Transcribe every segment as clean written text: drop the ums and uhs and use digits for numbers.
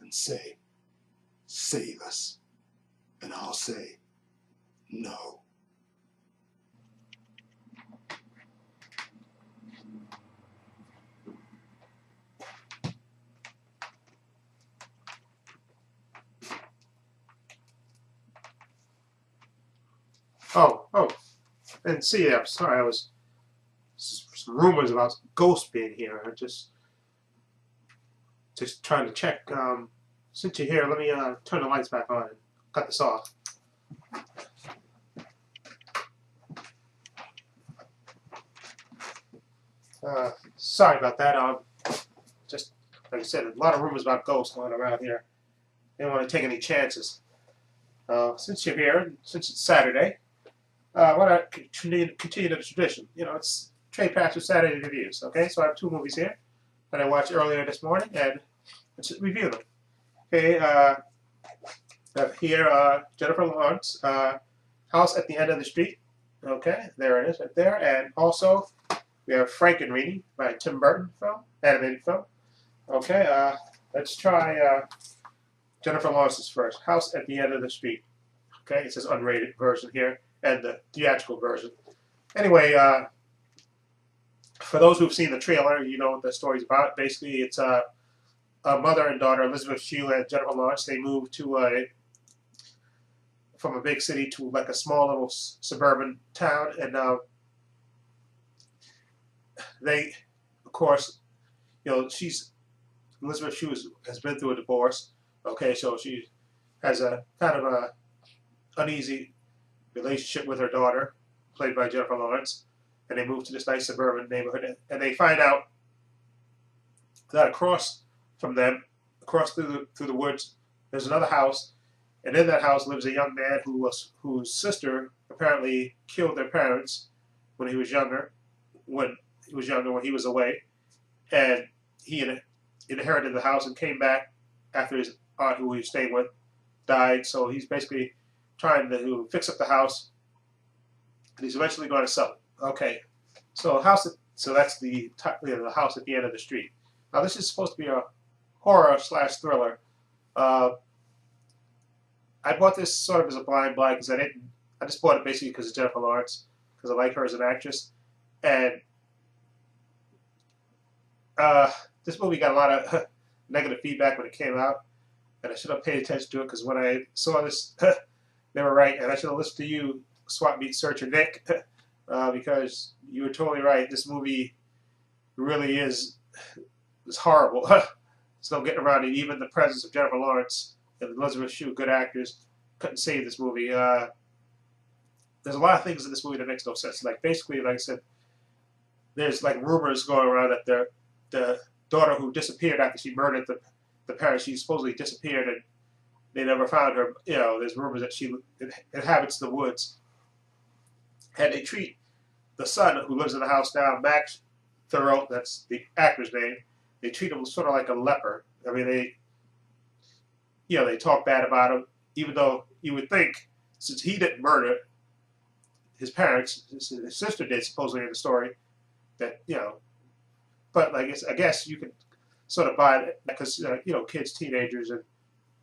and say, save us. And I'll say, no. Oh, and see, I'm sorry, I was some rumors about ghosts being here. I just trying to check. Since you're here, let me turn the lights back on and cut this off. Sorry about that. Just like I said, a lot of rumors about ghosts going around here. Didn't want to take any chances. Since you're here, since it's Saturday, why not continue the tradition? You know, it's Trepacer Saturday reviews. Okay, so I have two movies here that I watched earlier this morning, and let's review them. Okay, I have here Jennifer Lawrence, House at the End of the Street. Okay, there it is right there, and also we have Frankenweenie by Tim Burton film, animated film. Okay, let's try Jennifer Lawrence's first, House at the End of the Street. Okay, it says unrated version here, and the theatrical version. Anyway, for those who've seen the trailer, you know what the story's about. Basically, it's a mother and daughter, Elizabeth Shue and Jennifer Lawrence. They moved to from a big city to like a small little suburban town, and they, of course, you know, Elizabeth Shue has been through a divorce. Okay, so she has a kind of a uneasy relationship with her daughter, played by Jennifer Lawrence, and they move to this nice suburban neighborhood, and they find out that across from them, across through the woods, there's another house, and in that house lives a young man whose sister apparently killed their parents when he was younger, when he was away, and he inherited the house and came back after his aunt, who he was staying with, died. So he's basically trying to fix up the house, and he's eventually going to sell it. Okay, so that's the House at the End of the Street. Now this is supposed to be a horror/thriller. I bought this sort of as a blind buy because I just bought it basically because of Jennifer Lawrence, because I like her as an actress, and this movie got a lot of negative feedback when it came out, and I should have paid attention to it, because when I saw this, they were right, and I should have listened to you, Swap Meet Searcher Nick, because you were totally right. This movie really is horrible. There's no getting around it. Even the presence of Jennifer Lawrence and Elizabeth Shue, good actors, couldn't save this movie. There's a lot of things in this movie that makes no sense. Like, basically, like I said, there's like rumors going around that the daughter who disappeared after she murdered the parents, she supposedly disappeared and they never found her. You know, there's rumors that she inhabits the woods. And they treat the son who lives in the house now, Max Thurl, that's the actor's name, they treat him sort of like a leper. I mean, they talk bad about him, even though you would think, since he didn't murder his parents, his sister did supposedly in the story, that, you know, but I guess you can sort of buy it, because you know, kids, teenagers, and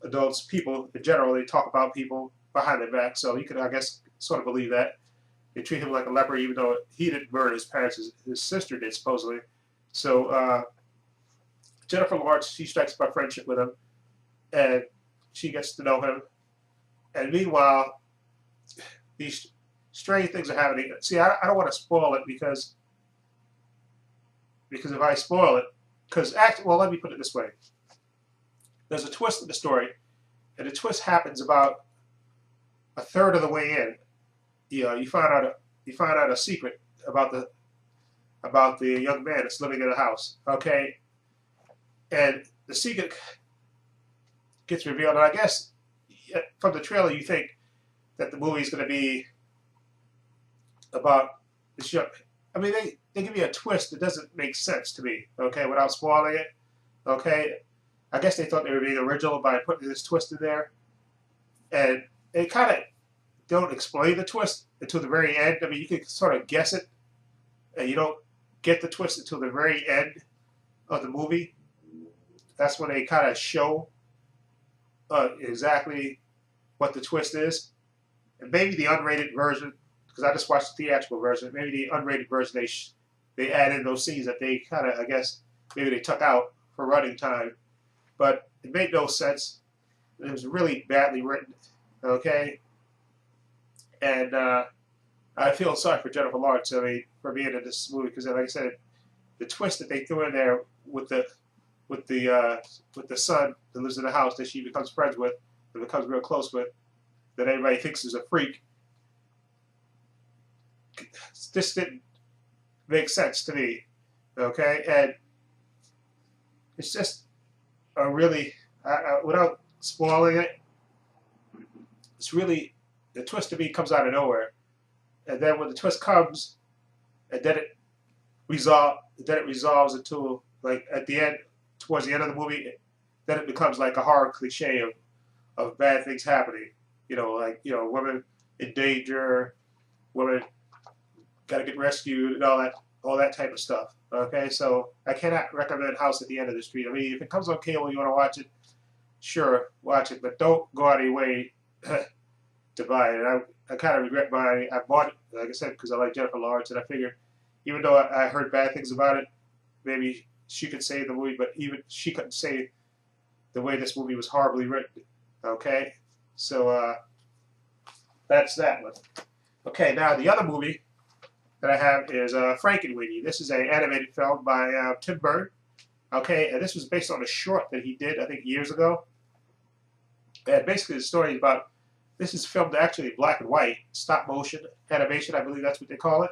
adults, people in general, they talk about people behind their back, so you can, I guess, sort of believe that. They treat him like a leper, even though he didn't murder his parents, his sister did supposedly. So Jennifer Lawrence, she strikes up a friendship with him, and she gets to know him. And meanwhile, these strange things are happening. See, I don't want to spoil it because if I spoil it, well, let me put it this way. There's a twist in the story, and the twist happens about a third of the way in. You know, you find out a secret about the young man that's living in the house. Okay, and the secret gets revealed, and I guess from the trailer you think that the movie is going to be about this young. I mean, they give you a twist that doesn't make sense to me. Okay, without spoiling it. Okay, I guess they thought they were being original by putting this twist in there, and they kind of don't explain the twist until the very end. I mean, you can sort of guess it, and you don't get the twist until the very end of the movie. That's when they kind of show exactly what the twist is. And maybe the unrated version, because I just watched the theatrical version, maybe the unrated version they add in those scenes that they kind of, I guess, maybe they took out for running time. But it made no sense. It was really badly written, okay? And I feel sorry for Jennifer Lawrence, I mean, for being in this movie, because like I said, the twist that they threw in there with the son that lives in the house that she becomes friends with, and becomes real close with, that everybody thinks is a freak. This didn't make sense to me, okay? And it's just a really, without spoiling it, it's really, the twist to me comes out of nowhere. And then when the twist comes, and then it resolves into, like, at the end, towards the end of the movie, then it becomes like a horror cliche of bad things happening. You know, like, you know, women in danger, women gotta get rescued, and all that type of stuff. Okay, so I cannot recommend House at the End of the Street. I mean, if it comes on cable and you want to watch it, sure, watch it, but don't go out of your way to buy it. I kind of regret buying it. I bought it, like I said, because I like Jennifer Lawrence, and I figured, even though I heard bad things about it, maybe she could save the movie, but even she couldn't save the way this movie was horribly written. Okay, so that's that one. Okay, now the other movie that I have is Frankenweenie. This is an animated film by Tim Burton. Okay, and this was based on a short that he did, I think, years ago. And basically the story is about, this is filmed actually black and white, stop motion animation, I believe that's what they call it.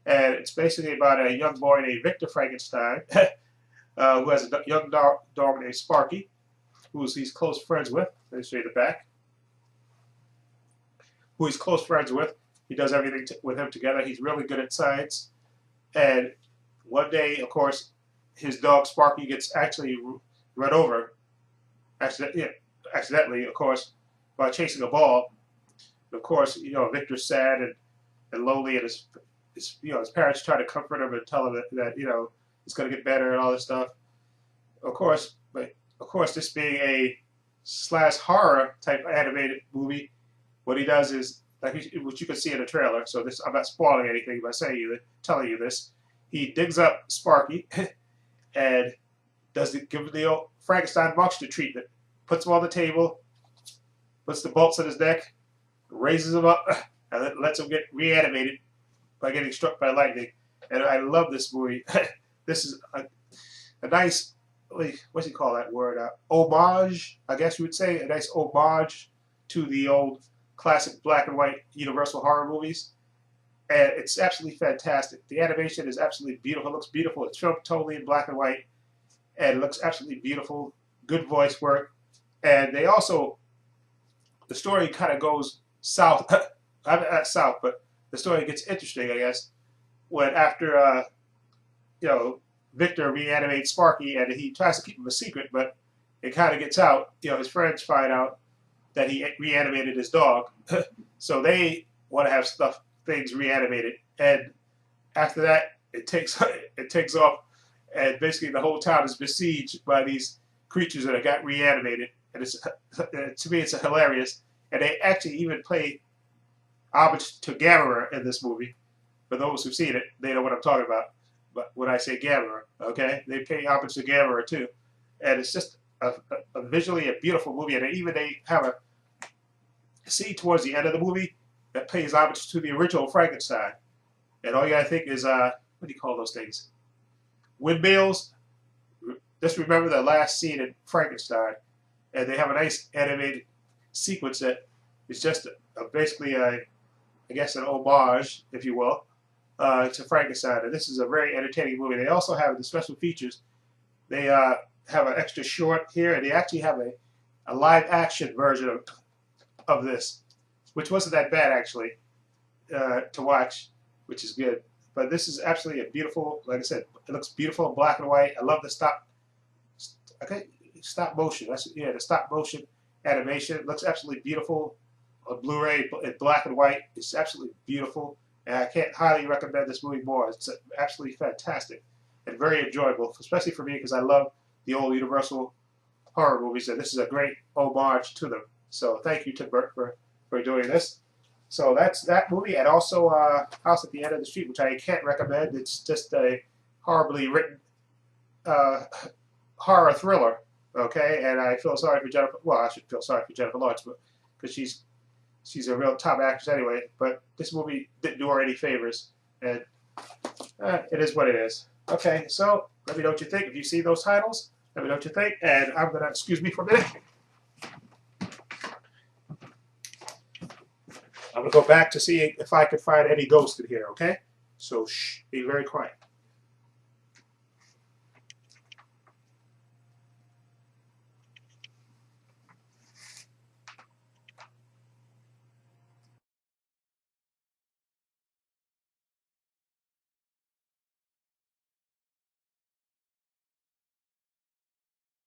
And it's basically about a young boy named Victor Frankenstein, who has a young dog named Sparky, who he's close friends with. Let me show you the back. Who he's close friends with. He does everything with him together. He's really good at science. And one day, of course, his dog Sparky gets actually run over, accidentally, of course, by chasing a ball. And of course, you know, Victor's sad and lonely, and his parents try to comfort him and tell him that you know, it's going to get better and all this stuff. Of course, but of course, this being a / horror type animated movie, what he does is, like what you can see in the trailer, so this, I'm not spoiling anything by telling you this. He digs up Sparky and give him the old Frankenstein monster treatment. Puts him on the table, puts the bolts in his neck, raises him up, and then lets him get reanimated by getting struck by lightning. And I love this movie. This is a nice, what's he call that word? Homage, I guess you would say, a nice homage to the old classic black and white Universal horror movies. And it's absolutely fantastic. The animation is absolutely beautiful. It looks beautiful. It's filmed totally in black and white, and it looks absolutely beautiful. Good voice work. And they also, the story kind of goes south. Not south, but the story gets interesting, I guess, when after, you know, Victor reanimates Sparky, and he tries to keep him a secret, but it kind of gets out. You know, his friends find out that he reanimated his dog, so they want to have things reanimated. And after that, it takes off, and basically the whole town is besieged by these creatures that got reanimated. And it's, to me, it's hilarious. And they actually even play homage to Gamera in this movie. For those who've seen it, they know what I'm talking about. But when I say Gamera, okay, they pay homage to Gamera too. And it's just a visually a beautiful movie. And they have a scene towards the end of the movie that pays homage to the original Frankenstein. And all you gotta think is, what do you call those things? Windmills. Just remember the last scene in Frankenstein. And they have a nice animated sequence that is just basically I guess an homage, if you will, to Frankenstein. And this is a very entertaining movie. They also have the special features. They have an extra short here, and they actually have a live action version of this, which wasn't that bad actually to watch, which is good. But this is absolutely a beautiful, like I said, it looks beautiful in black and white. I love the stop motion. The stop motion animation. It looks absolutely beautiful on Blu-ray in black and white. It's absolutely beautiful, and I can't highly recommend this movie more. It's absolutely fantastic and very enjoyable, especially for me because I love the old Universal horror movies, and this is a great homage to them. So thank you to Bert for doing this. So that's that movie, and also House at the End of the Street, which I can't recommend. It's just a horribly written horror thriller. Okay, and I feel sorry for Jennifer. Well, I should feel sorry for Jennifer Lawrence, but because she's a real top actress anyway. But this movie didn't do her any favors, and it is what it is. Okay, so let me know what you think. If you see those titles, let me know what you think. And I'm gonna excuse me for a minute. I'm gonna go back to see if I could find any ghosts in here. Okay, so shh, be very quiet.